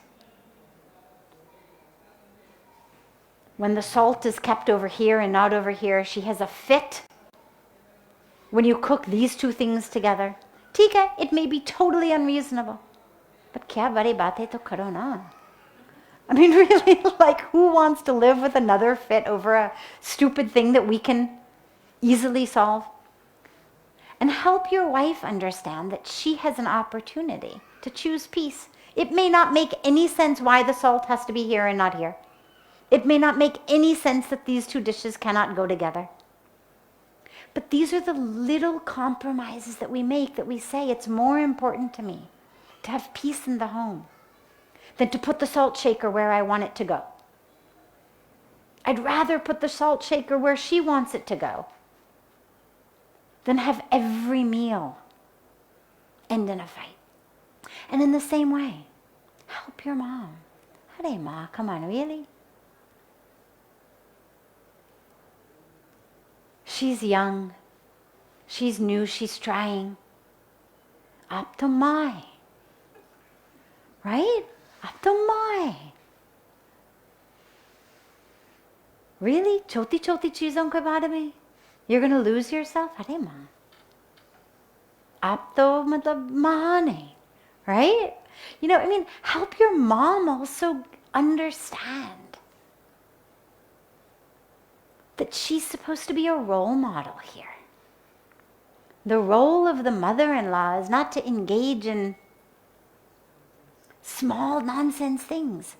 when the salt is kept over here and not over here. She has a fit when you cook these two things together. Tika, it may be totally unreasonable, but kya bari baat hai to karo na. I mean, really, like, who wants to live with another fit over a stupid thing that we can easily solve? And help your wife understand that she has an opportunity to choose peace. It may not make any sense why the salt has to be here and not here. It may not make any sense that these two dishes cannot go together. But these are the little compromises that we make, that we say, it's more important to me to have peace in the home than to put the salt shaker where I want it to go. I'd rather put the salt shaker where she wants it to go than have every meal end in a fight. And in the same way, help your mom. Hare Ma, come on, really? She's young. She's new. She's trying. Up to my. Right? Up to my. Really? Choti choti cheezon ke baare mein? You're going to lose yourself? Hare Ma. Up to matlab mahane. Right? Help your mom also understand that she's supposed to be a role model here. The role of the mother-in-law is not to engage in small nonsense things.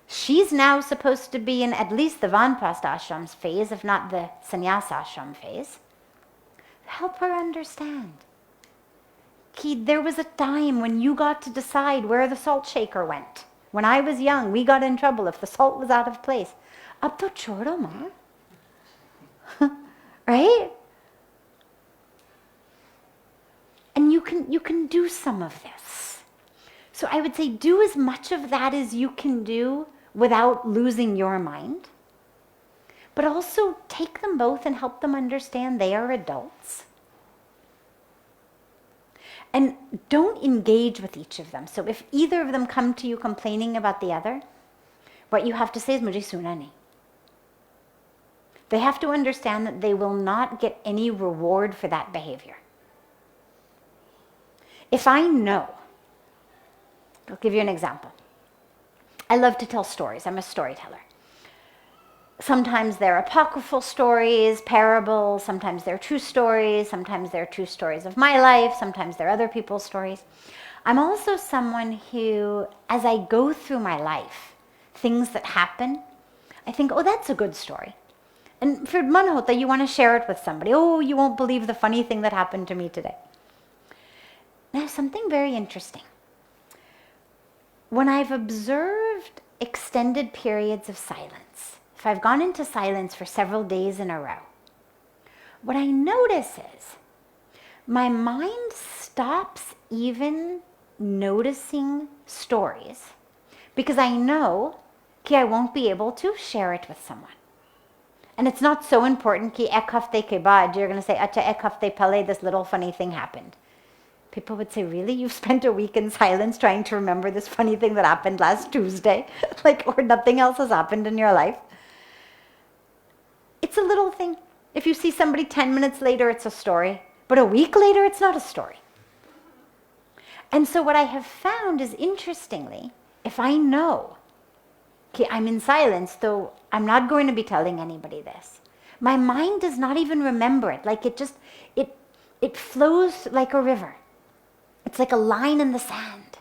She's now supposed to be in at least the Vanprastha ashram's phase, if not the sannyasa ashram phase. Help her understand. There was a time when you got to decide where the salt shaker went. When I was young, we got in trouble if the salt was out of place. Ab to chodo ma. Right? And you can do some of this. So I would say do as much of that as you can do without losing your mind. But also take them both and help them understand they are adults. And don't engage with each of them. So if either of them come to you complaining about the other, what you have to say is mujhe suna nahi. They have to understand that they will not get any reward for that behavior. If I know, I'll give you an example. I love to tell stories. I'm a storyteller. Sometimes they're apocryphal stories, parables, sometimes they're true stories, sometimes they're true stories of my life, sometimes they're other people's stories. I'm also someone who, as I go through my life, things that happen, I think, oh, that's a good story. And for man hota, you want to share it with somebody. Oh, you won't believe the funny thing that happened to me today. Now, something very interesting. When I've observed extended periods of silence, if I've gone into silence for several days in a row, what I notice is my mind stops even noticing stories because I know I won't be able to share it with someone. And it's not so important ki ek hafte ke baad, you're going to say, acha ek hafte pehle this little funny thing happened. People would say, really? You've spent a week in silence trying to remember this funny thing that happened last Tuesday? Or nothing else has happened in your life? It's a little thing. If you see somebody 10 minutes later, it's a story. But a week later, it's not a story. And so what I have found is, interestingly, if I know, okay, I'm in silence, though I'm not going to be telling anybody this, my mind does not even remember it. It flows like a river. It's like a line in the sand.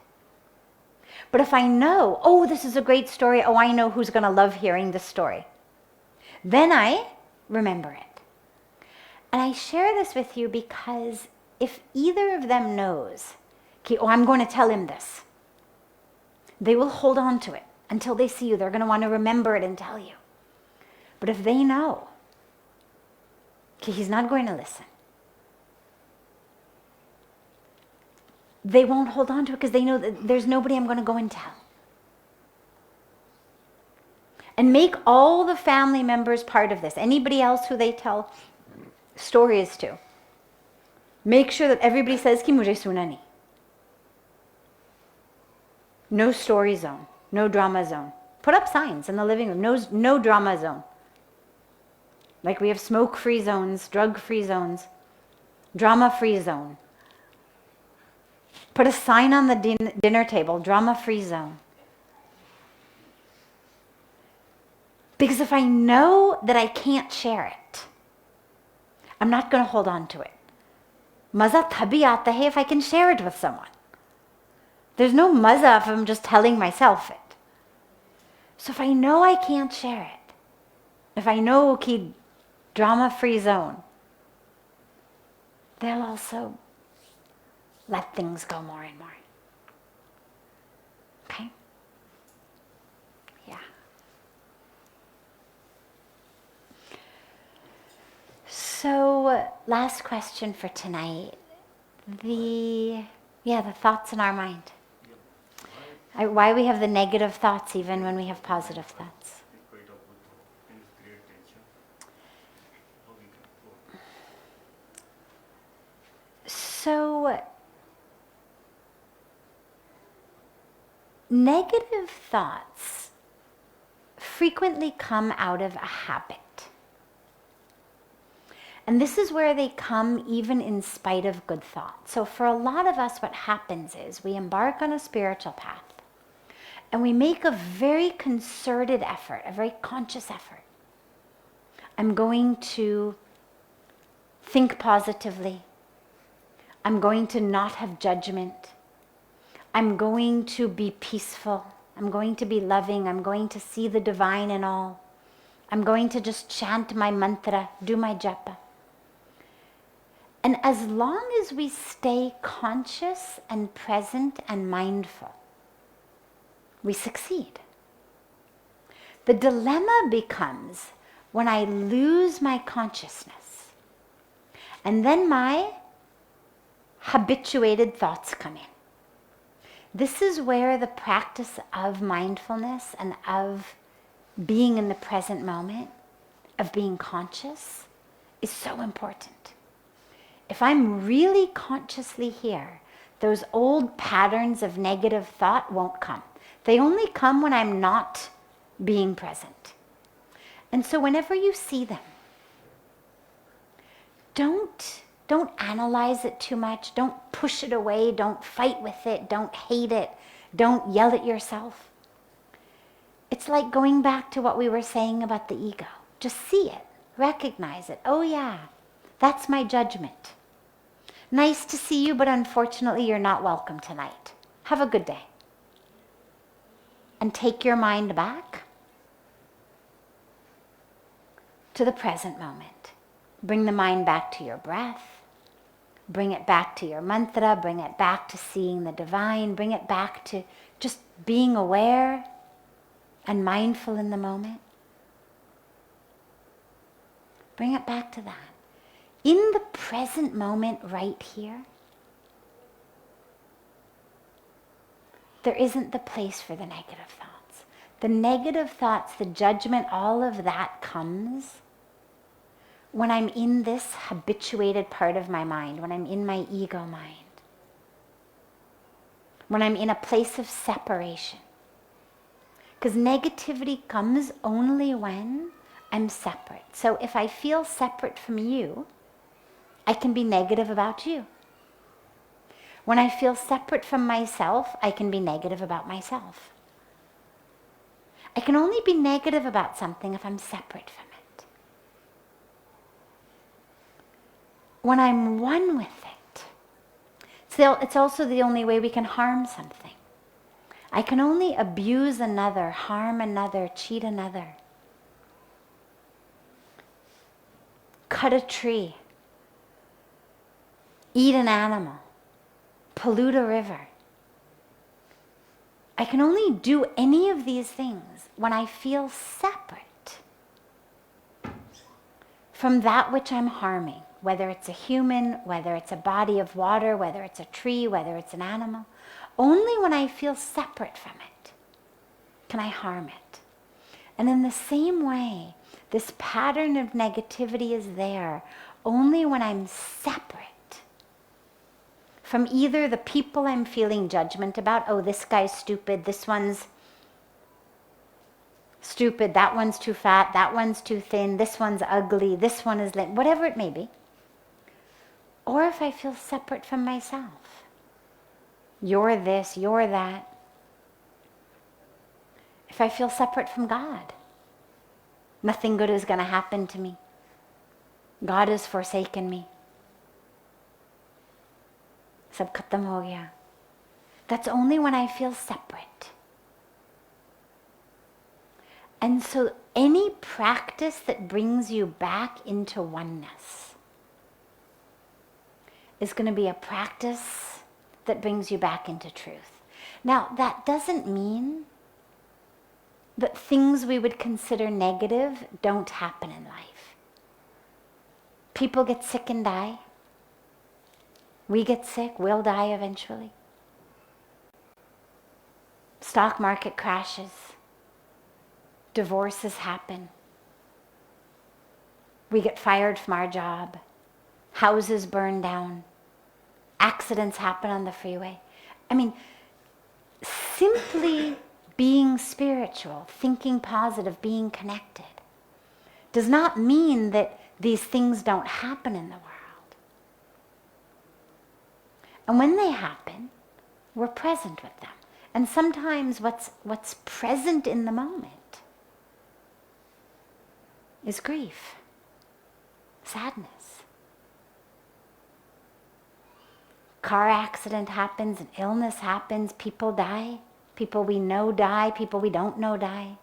But if I know, oh, this is a great story, oh, I know who's going to love hearing this story, then I remember it. And I share this with you because if either of them knows, okay, oh, I'm going to tell him this, they will hold on to it until they see you. They're going to want to remember it and tell you. But if they know, okay, he's not going to listen, they won't hold on to it because they know that there's nobody I'm going to go and tell. And make all the family members part of this. Anybody else who they tell stories to. Make sure that everybody says ki mujhe suna nahi. No story zone. No drama zone. Put up signs in the living room. No drama zone. Like we have smoke-free zones, drug-free zones, drama-free zone. Put a sign on the dinner table, drama-free zone. Because if I know that I can't share it, I'm not going to hold on to it. Maza tabhi aata hai if I can share it with someone. There's no maza if I'm just telling myself it. So if I know I can't share it, if I know ki drama-free zone, they'll also let things go more and more. Okay? Yeah. So, last question for tonight. The thoughts in our mind. Why we have the negative thoughts even when we have positive thoughts. So, negative thoughts frequently come out of a habit. And this is where they come even in spite of good thoughts. So for a lot of us, what happens is we embark on a spiritual path and we make a very concerted effort, a very conscious effort. I'm going to think positively. I'm going to not have judgment. I'm going to be peaceful. I'm going to be loving. I'm going to see the divine in all. I'm going to just chant my mantra, do my japa. And as long as we stay conscious and present and mindful, we succeed. The dilemma becomes when I lose my consciousness and then my habituated thoughts come in. This is where the practice of mindfulness and of being in the present moment, of being conscious, is so important. If I'm really consciously here, those old patterns of negative thought won't come. They only come when I'm not being present. And so whenever you see them, don't analyze it too much. Don't push it away. Don't fight with it. Don't hate it. Don't yell at yourself. It's like going back to what we were saying about the ego. Just see it. Recognize it. Oh yeah, that's my judgment. Nice to see you, but unfortunately you're not welcome tonight. Have a good day. And take your mind back to the present moment. Bring the mind back to your breath. Bring it back to your mantra. Bring it back to seeing the divine. Bring it back to just being aware and mindful in the moment. Bring it back to that. In the present moment right here, there isn't the place for the negative thoughts. The negative thoughts, the judgment, all of that comes when I'm in this habituated part of my mind, when I'm in my ego mind, when I'm in a place of separation. Because negativity comes only when I'm separate. So if I feel separate from you, I can be negative about you. When I feel separate from myself, I can be negative about myself. I can only be negative about something if I'm separate from it. When I'm one with it, it's also the only way we can harm something. I can only abuse another, harm another, cheat another, cut a tree, eat an animal, pollute a river. I can only do any of these things when I feel separate from that which I'm harming, whether it's a human, whether it's a body of water, whether it's a tree, whether it's an animal. Only when I feel separate from it can I harm it. And in the same way, this pattern of negativity is there only when I'm separate from either the people I'm feeling judgment about. Oh, this guy's stupid, this one's stupid, that one's too fat, that one's too thin, this one's ugly, this one is lame, whatever it may be. Or if I feel separate from myself. You're this, you're that. If I feel separate from God, nothing good is going to happen to me. God has forsaken me. Sab khatam ho gaya. That's only when I feel separate. And so any practice that brings you back into oneness is going to be a practice that brings you back into truth. Now, that doesn't mean that things we would consider negative don't happen in life. People get sick and die. We get sick, we'll die eventually. Stock market crashes. Divorces happen. We get fired from our job. Houses burn down. Accidents happen on the freeway. I mean, simply being spiritual, thinking positive, being connected, does not mean that these things don't happen in the world. And when they happen, we're present with them. And sometimes what's present in the moment is grief, sadness. Car accident happens, an illness happens, people die. People we know die, people we don't know die.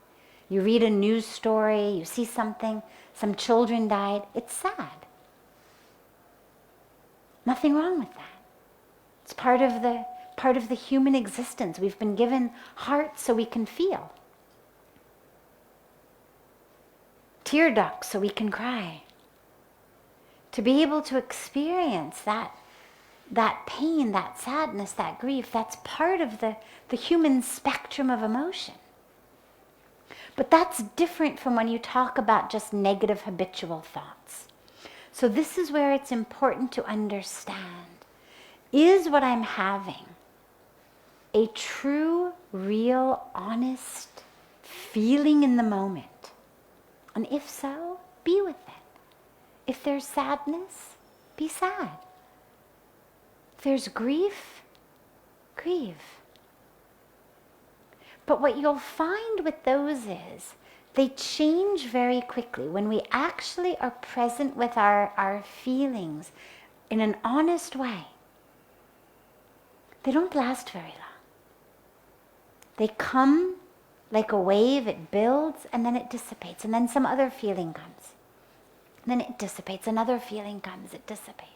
You read a news story, you see something, some children died. It's sad. Nothing wrong with that. It's part of the human existence. We've been given hearts so we can feel. Tear ducts so we can cry. To be able to experience that pain, that sadness, that grief, that's part of the human spectrum of emotion. But that's different from when you talk about just negative habitual thoughts. So this is where it's important to understand. Is what I'm having a true, real, honest feeling in the moment? And if so, be with it. If there's sadness, be sad. If there's grief, grieve. But what you'll find with those is they change very quickly. When we actually are present with our feelings in an honest way, they don't last very long. They come like a wave, it builds, and then it dissipates, and then some other feeling comes. And then it dissipates, another feeling comes, it dissipates.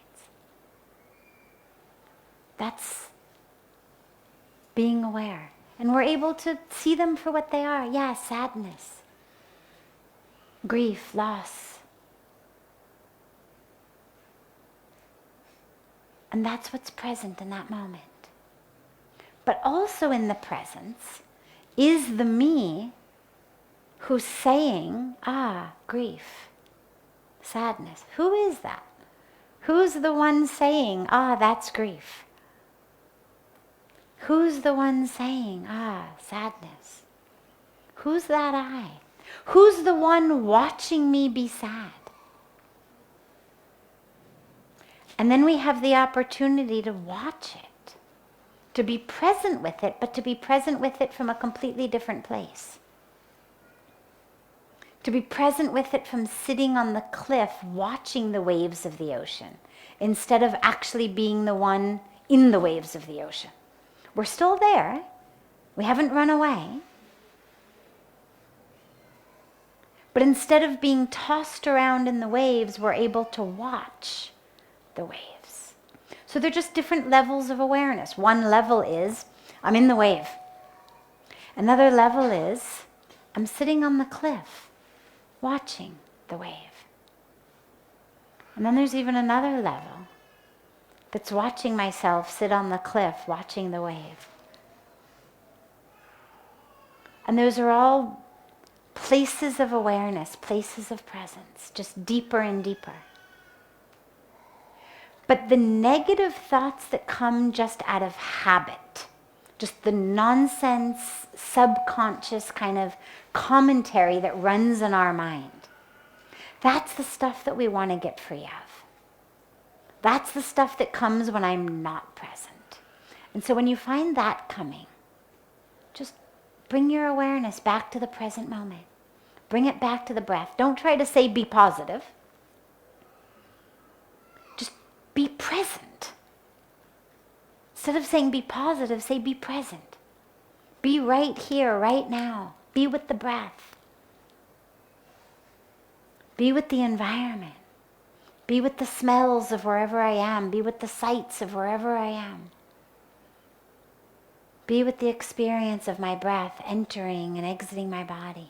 That's being aware. And we're able to see them for what they are. Yeah, sadness, grief, loss. And that's what's present in that moment. But also in the presence is the me who's saying, grief, sadness. Who is that? Who's the one saying, that's grief? Who's the one saying, sadness? Who's that I? Who's the one watching me be sad? And then we have the opportunity to watch it, to be present with it, but to be present with it from a completely different place. To be present with it from sitting on the cliff watching the waves of the ocean, instead of actually being the one in the waves of the ocean. We're still there. We haven't run away. But instead of being tossed around in the waves, we're able to watch the waves. So they're just different levels of awareness. One level is, I'm in the wave. Another level is, I'm sitting on the cliff, watching the wave. And then there's even another level that's watching myself sit on the cliff, watching the wave. And those are all places of awareness, places of presence, just deeper and deeper. But the negative thoughts that come just out of habit, just the nonsense, subconscious kind of commentary that runs in our mind, that's the stuff that we want to get free of. That's the stuff that comes when I'm not present. And so when you find that coming, just bring your awareness back to the present moment. Bring it back to the breath. Don't try to say be positive. Just be present. Instead of saying be positive, say be present. Be right here, right now. Be with the breath. Be with the environment. Be with the smells of wherever I am. Be with the sights of wherever I am. Be with the experience of my breath entering and exiting my body.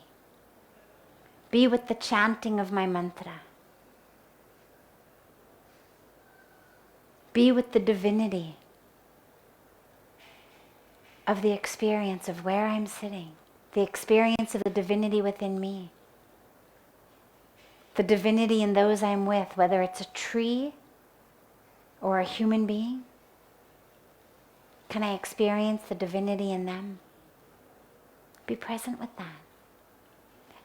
Be with the chanting of my mantra. Be with the divinity of the experience of where I'm sitting, the experience of the divinity within me. The divinity in those I'm with, whether it's a tree or a human being. Can I experience the divinity in them? Be present with that.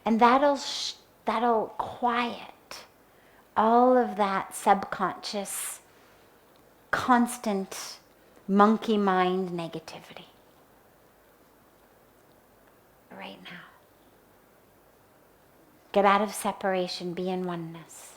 And that'll quiet all of that subconscious, constant monkey mind negativity. Right now. Get out of separation, be in oneness.